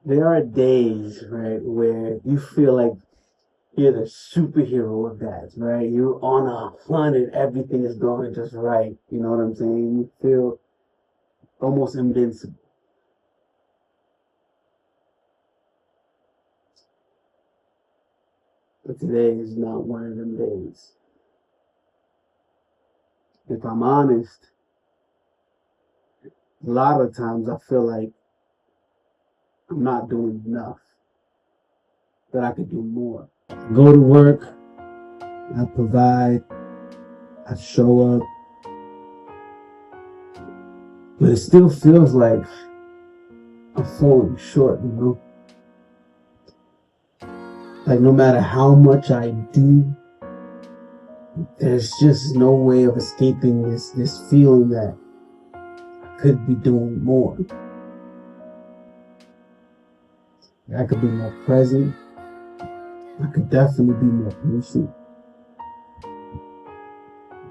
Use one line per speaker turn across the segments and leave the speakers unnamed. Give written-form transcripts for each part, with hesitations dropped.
There are days, right, where you feel like you're the superhero of dads, right? You're on a hunt and everything is going just right. You know what I'm saying? You feel almost invincible. But today is not one of them days. If I'm honest, a lot of times I feel like I'm not doing enough, that I could do more. I go to work, I provide, I show up, but it still feels like I'm falling short, you know? Like no matter how much I do, there's just no way of escaping this feeling that I could be doing more. I could be more present. I could definitely be more patient.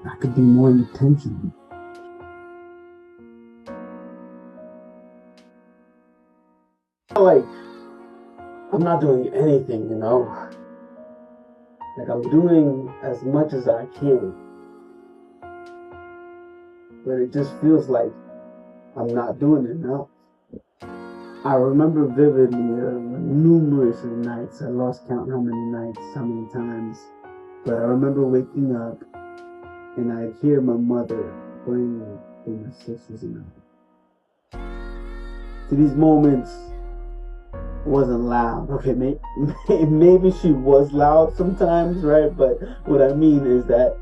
I could be more intentional. Like I'm not doing anything, you know. Like I'm doing as much as I can, but it just feels like I'm not doing enough. I remember vividly numerous nights. I lost count how many nights, how many times. But I remember waking up and I'd hear my mother praying for my sisters and I. To these moments, wasn't loud. Okay, maybe she was loud sometimes, right? But what I mean is that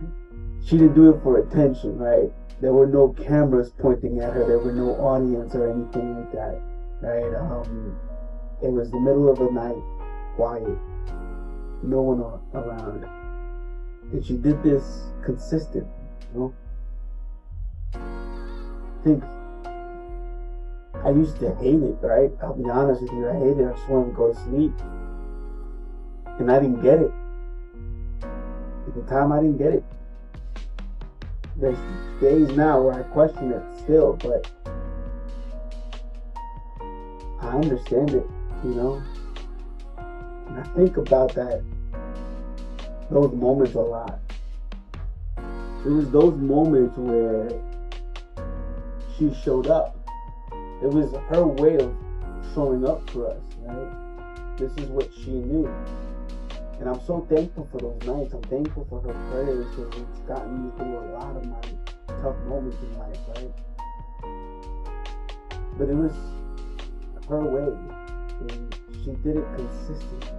she didn't do it for attention, right? There were no cameras pointing at her. There were no audience or anything like that, right? It was the middle of the night, quiet, no one around, and she did this consistent. You know, I think I used to hate it, right? I'll be honest with you, I hated it. I just wanted to go to sleep. And I didn't get it. At the time, I didn't get it. There's days now where I question it still, but I understand it, you know? And I think about those moments a lot. It was those moments where she showed up. It was her way of showing up for us, right? This is what she knew. And I'm so thankful for those nights. I'm thankful for her prayers because it's gotten me through a lot of my tough moments in life, right? But it was her way. And she did it consistently.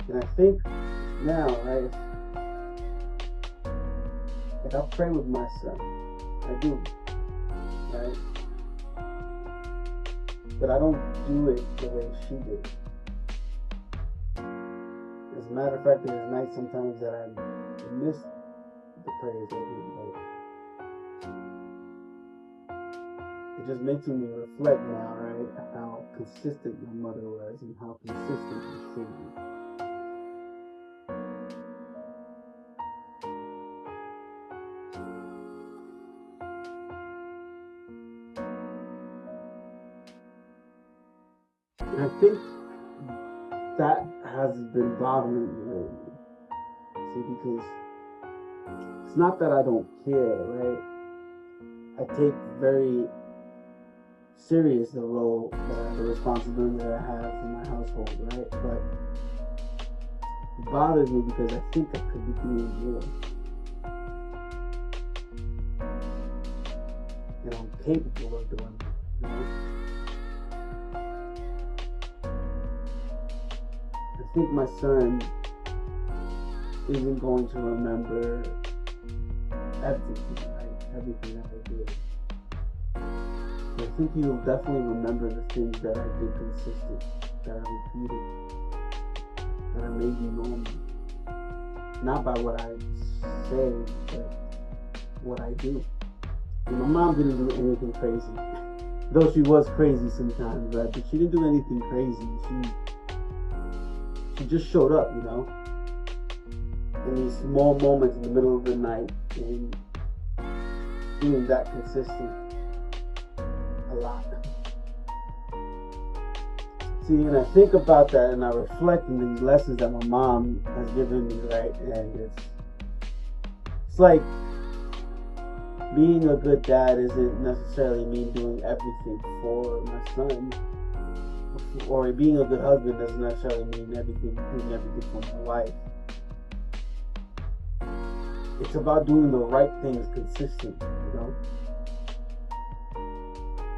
And I think now, right, like I pray with my son. I do, right? But I don't do it the way she did. As a matter of fact, there's nights sometimes that I miss the prayers I do, but it just makes me reflect now, right, how consistent my mother was and how consistent she should be. And I think that has been bothering me lately. See, because it's not that I don't care, right? I take very serious the role, the responsibility that I have for my household, right? But it bothers me because I think I could be doing more. And I'm capable of doing it, you know? I think my son isn't going to remember everything, right? Everything that I did. But I think he'll definitely remember the things that I did consistent, that I repeated, that I made normal. Not by what I say, but what I do. And my mom didn't do anything crazy. Though she was crazy sometimes, right? But she didn't do anything crazy. She just showed up, you know, in these small moments in the middle of the night, and doing that consistent a lot. See, and I think about that and I reflect on these lessons that my mom has given me, right? And it's like being a good dad isn't necessarily me doing everything for my son, or being a good husband doesn't necessarily mean doing everything for my wife. It's about doing the right things consistently,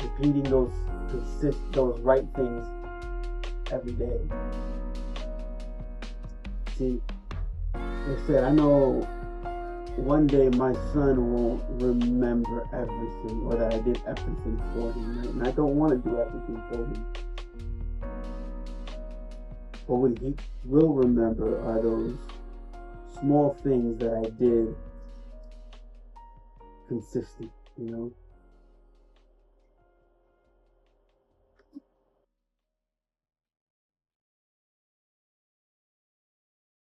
repeating those right things every day. See, like I said, I know one day my son won't remember everything, or that I did everything for him, right? And I don't want to do everything for him. But what he will remember are those small things that I did consistent,